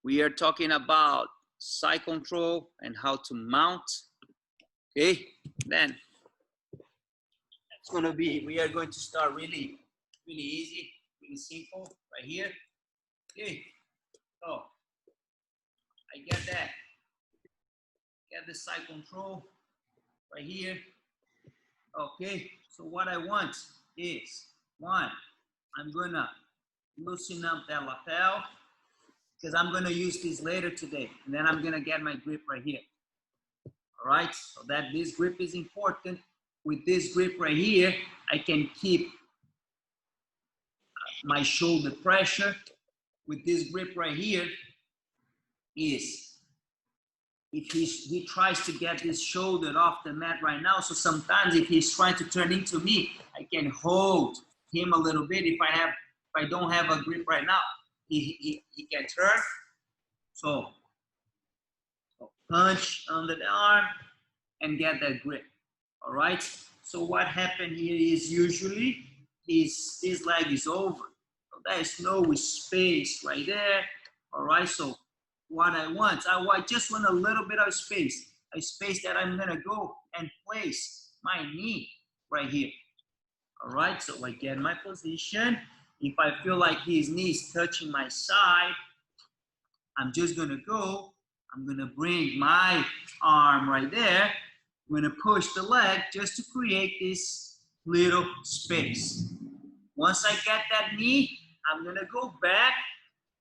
We are talking about side control and how to mount. Okay, then it's gonna be, we are going to start really easy, really simple right here. Okay, so I get that. Get the side control right here. Okay, so what I want is, one, I'm gonna loosen up that lapel because I'm gonna use this later today, and then I'm gonna get my grip right here. All right, so that this grip is important. With this grip right here, I can keep my shoulder pressure. With this grip right here is, if he tries to get his shoulder off the mat right now, so sometimes if he's trying to turn into me, I can hold him a little bit. If I don't have a grip right now, he can turn. So punch under the arm and get that grip. All right. So what happened here is usually his leg is over. So there's no space right there. All right. So what I just want a little bit of space, a space that I'm gonna go and place my knee right here. All right. So I get my position. If I feel like his knee is touching my side, I'm just gonna go. I'm gonna bring my arm right there. I'm gonna push the leg just to create this little space. Once I get that knee, I'm gonna go back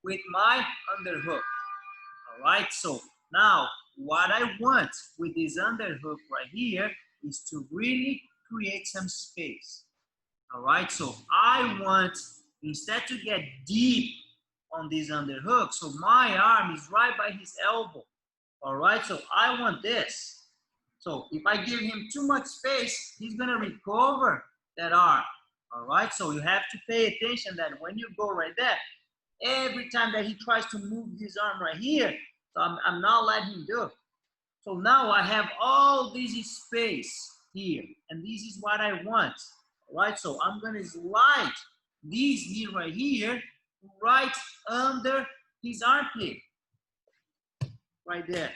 with my underhook. All right, so now what I want with this underhook right here is to really create some space. All right, so I want, instead to get deep on this underhook, so my arm is right by his elbow. All right, so I want this. So if I give him too much space, he's gonna recover that arm. All right, so you have to pay attention that when you go right there, every time that he tries to move his arm right here, so I'm not letting him do it. So now I have all this space here, and this is what I want. All right, so I'm gonna slide this knee right here, right under his armpit, right there.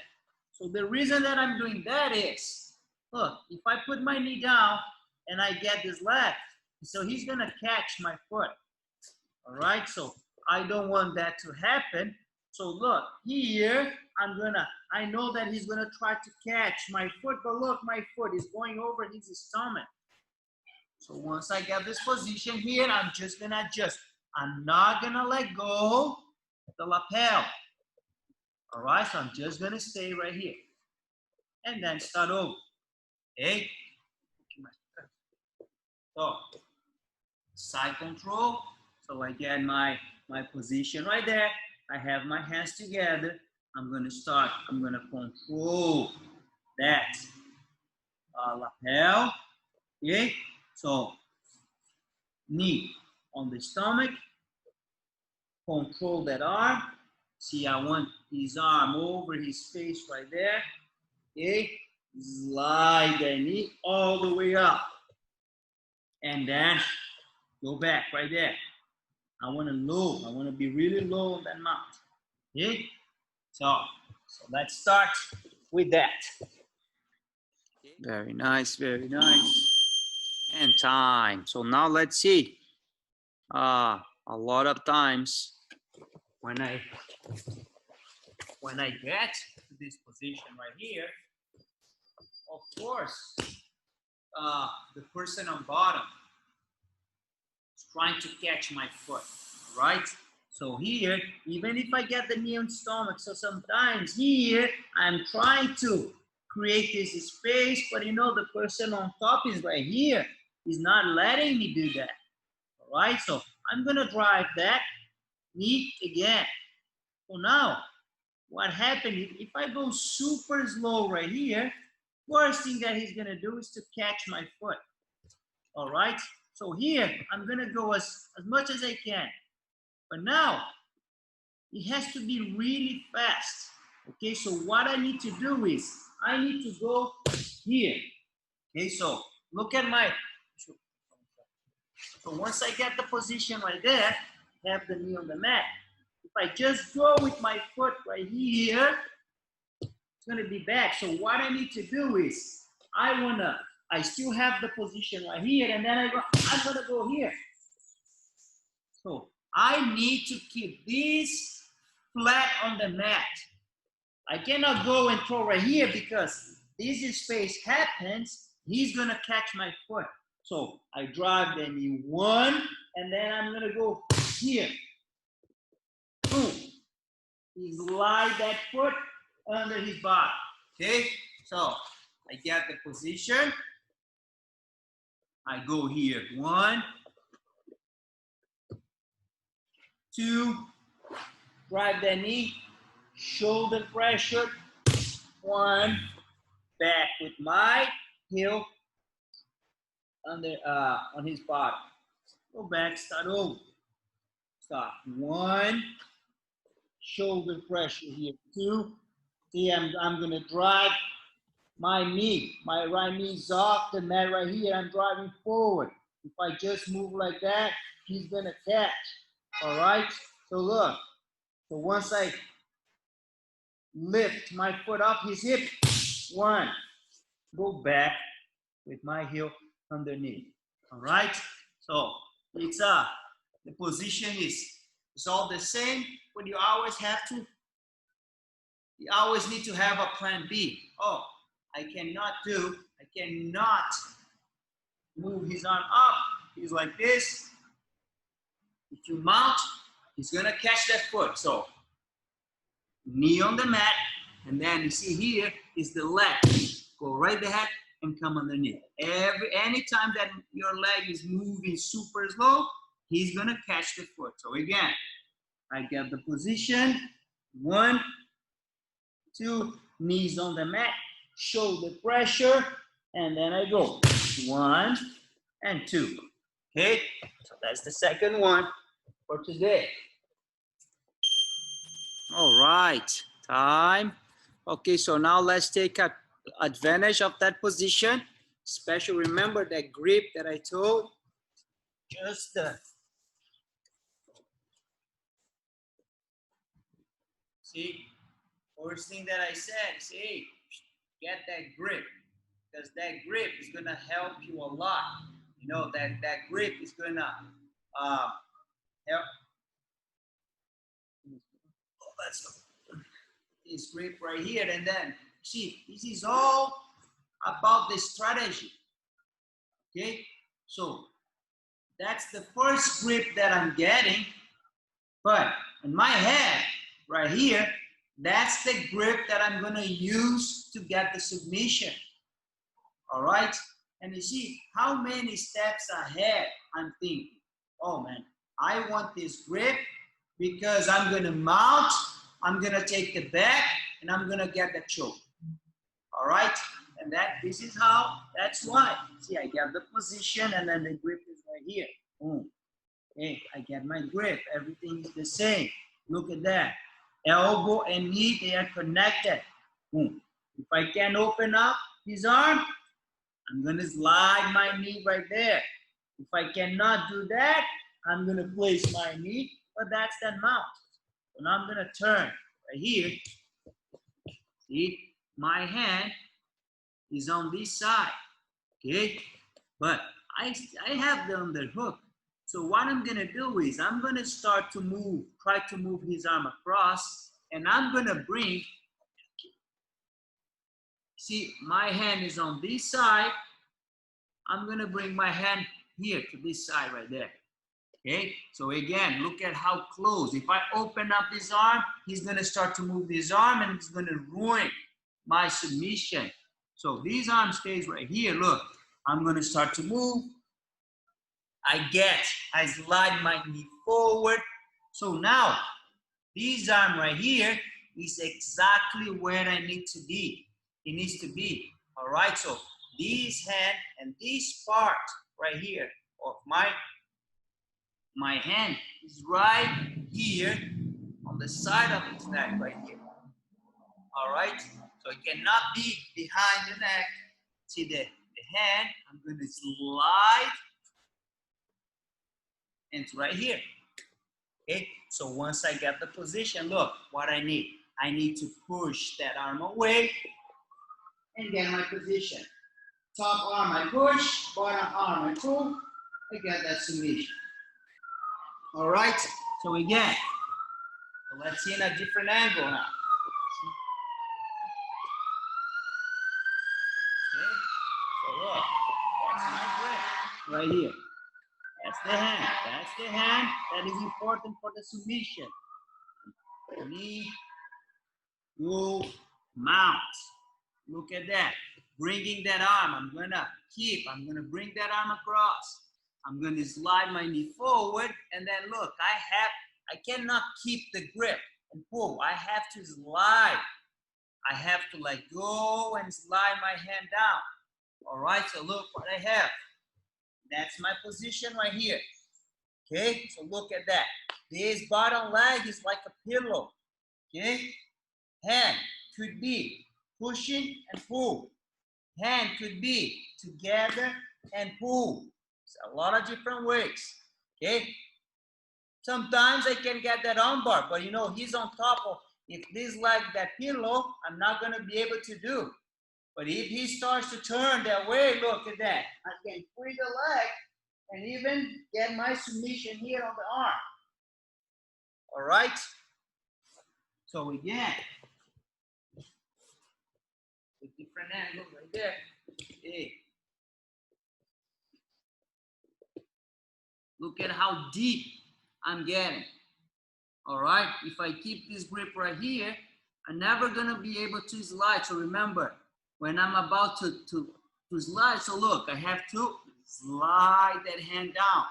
So the reason that I'm doing that is, look, if I put my knee down and I get this leg, so he's gonna catch my foot. All right, so I don't want that to happen. So look, here, I know that he's gonna try to catch my foot, but look, my foot is going over his stomach. So once I get this position here, I'm just gonna adjust. I'm not gonna let go of the lapel. All right, so I'm just gonna stay right here. And then start over, okay? So, side control. So I get my position right there. I have my hands together. I'm gonna control that lapel, okay? So, knee on the stomach, control that arm. See, I want his arm over his face right there, okay? Slide the knee all the way up. And then go back right there. I want to be really low on that mount. Okay? So let's start with that. Very nice, very nice. And time. So now let's see. A lot of times when I get to this position right here, of course, the person on bottom is trying to catch my foot, right? So here, even if I get the knee on stomach, so sometimes here, I'm trying to create this space, but you know, the person on top is right here. He's not letting me do that, all right? So I'm gonna drive that knee again. So now, what happened, if I go super slow right here, worst thing that he's gonna do is to catch my foot. All right, so here I'm gonna go as much as I can, but now it has to be really fast. Okay, so what I need to do is I need to go here. Okay, so look at my, so once I get the position right there, have the knee on the mat. If I just go with my foot right here, it's gonna be back. So what I need to do is, I still have the position right here, and then I'm gonna go here. So I need to keep this flat on the mat. I cannot go and throw right here because this space happens, he's gonna catch my foot. So I drive the knee one, and then I'm gonna go here. Boom. He slide that foot under his body. Okay, so I get the position. I go here. 1, 2, drive the knee, shoulder pressure. 1, back with my heel under on his body. Go back, start over. Stop. 1, shoulder pressure here. 2. See, I'm gonna drive my knee. My right knee is off the mat right here. I'm driving forward. If I just move like that, he's gonna catch. All right. So look. So once I lift my foot off his hip, 1, go back with my heel underneath. All right. So it's the position is all the same, but you always need to have a plan B. Oh, I cannot move his arm up. He's like this. If you mount, he's gonna catch that foot. So knee on the mat, and then you see here is the leg. Go right ahead and come underneath. Anytime that your leg is moving super slow, he's gonna catch the foot. So again, I get the position. 1, 2, knees on the mat, shoulder pressure, and then I go 1 and 2. Okay, so that's the second one for today. All right, time. Okay, so now let's take advantage of that position. Especially remember that grip that I told. Just see, first thing that I said, see, get that grip, because that grip is gonna help you a lot. You know, that grip is gonna help. That's this grip right here, and then see, this is all about the strategy. Okay, so that's the first grip that I'm getting, but in my head right here, that's the grip that I'm gonna use to get the submission. All right, and you see how many steps ahead I'm thinking. Oh man, I want this grip because I'm gonna mount, I'm gonna take the back, and I'm gonna get the choke. All right, and that's why. See, I get the position, and then the grip is right here. Boom. Okay, I get my grip. Everything is the same. Look at that. Elbow and knee, they are connected. Boom. If I can open up his arm, I'm gonna slide my knee right there. If I cannot do that, I'm gonna place my knee, but that's that mount. So now I'm gonna turn right here. See, my hand is on this side, okay? But I have the underhook. So what I'm gonna do is I'm gonna start to move, try to move his arm across, and I'm gonna bring, see, my hand is on this side. I'm gonna bring my hand here to this side right there. Okay, so again, look at how close. If I open up this arm, he's gonna start to move this arm, and it's gonna ruin my submission. So this arm stays right here. Look, I'm gonna start to move. I slide my knee forward. So now, this arm right here is exactly where I need to be. It needs to be, all right? So this hand and this part right here of my hand is right here on the side of his neck right here. All right, so it cannot be behind the neck. See the hand, I'm going to slide, and it's right here. Okay, so once I get the position, look what I need. I need to push that arm away and get my position. Top arm I push, bottom arm I pull, I get that submission. All right, so again, so let's see in a different angle now. Okay, so look, that's my grip right here. That's the hand. That's the hand that is important for the submission. Knee, go, mount. Look at that. Bringing that arm. I'm going to bring that arm across. I'm going to slide my knee forward. And then look, I cannot keep the grip and pull. I have to slide. I have to let go and slide my hand down. All right, so look what I have. That's my position right here. Okay, so look at that. This bottom leg is like a pillow. Okay, hand could be pushing and pull. Hand could be together and pull. It's a lot of different ways. Okay, sometimes I can get that arm bar, but you know, he's on top of, if this leg that pillow, I'm not going to be able to do. But if he starts to turn that way, look at that. I can free the leg and even get my submission here on the arm. All right? So again, a different angle right there. Hey. Look at how deep I'm getting. All right? If I keep this grip right here, I'm never gonna be able to slide. So remember, when I'm about to slide, so look, I have to slide that hand down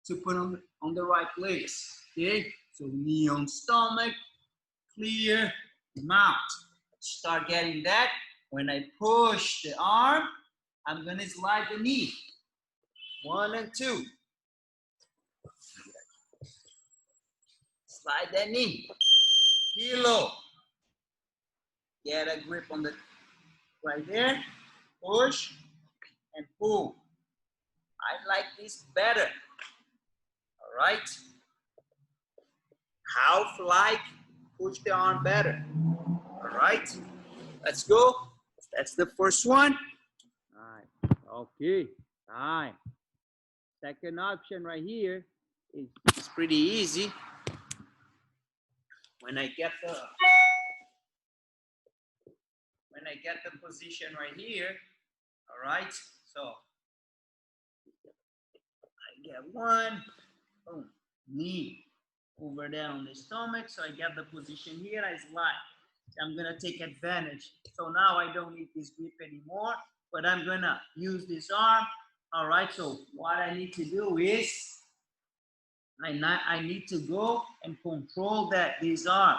to put on the right place. Okay? So knee on stomach, clear, mount. Start getting that. When I push the arm, I'm gonna slide the knee. 1 and 2. Slide that knee. Kilo. Get a grip on the right there. Push and pull. I like this better. All right. Half like push the arm better. All right. Let's go. That's the first one. All right. Okay. Time. Second option right here is pretty easy. When I get the position right here, all right, so I get one, boom, knee over there on the stomach, so I get the position here, I slide. I'm gonna take advantage. So now I don't need this grip anymore, but I'm gonna use this arm. All right, so what I need to do is I need to go and control this arm.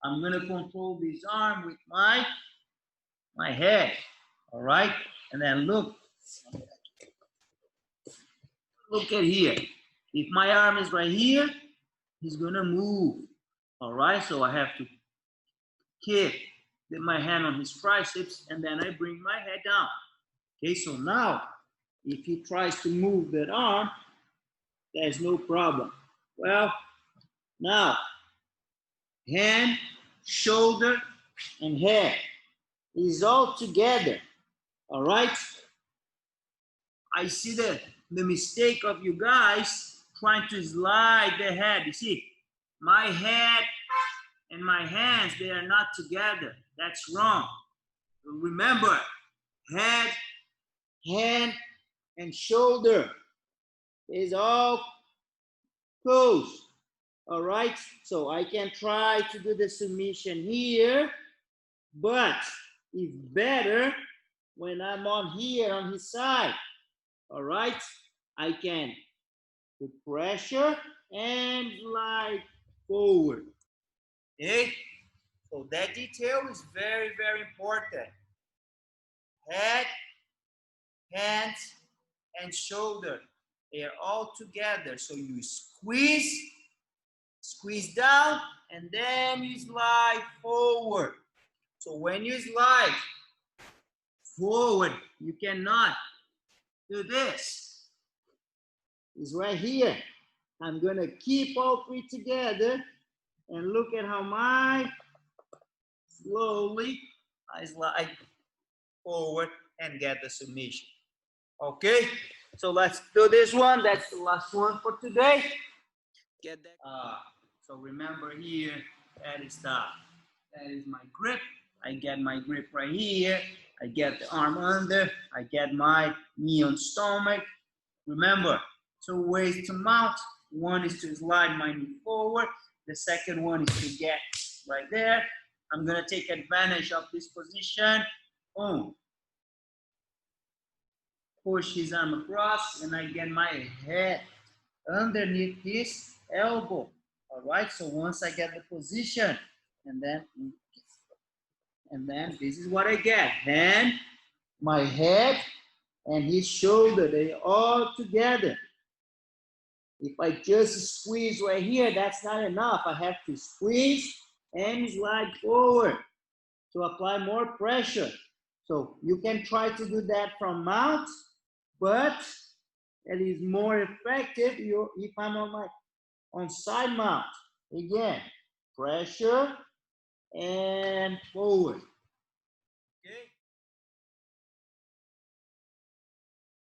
I'm gonna control this arm with my head. All right, and then look at here. If my arm is right here, he's gonna move. All right, so I have to keep my hand on his triceps, and then I bring my head down. Okay, so now if he tries to move that arm, there's no problem. Well, now hand, shoulder, and head is all together. All right. I see the mistake of you guys trying to slide the head. You see, my head and my hands, they are not together. That's wrong. Remember, head, hand, and shoulder is all close. All right, so I can try to do the submission here, but it's better when I'm on here on his side. All right, I can put pressure and slide forward. Okay, so that detail is very, very important. Head, hands, and shoulder, they are all together. So you squeeze down, and then you slide forward. So when you slide forward, you cannot do this. It's right here. I'm gonna keep all three together and look at how slowly I slide forward and get the submission. Okay, so let's do this one. That's the last one for today. Get that. So remember here, that is my grip. I get my grip right here. I get the arm under. I get my knee on stomach. Remember, 2 ways to mount. One is to slide my knee forward. The second one is to get right there. I'm gonna take advantage of this position. Boom. Push his arm across, and I get my head underneath his elbow. All right, so once I get the position, and then this is what I get. Hand, my head, and his shoulder, they all together. If I just squeeze right here, that's not enough. I have to squeeze and slide forward to apply more pressure. So you can try to do that from mount, but it is more effective if I'm on side mount. Again, pressure and forward.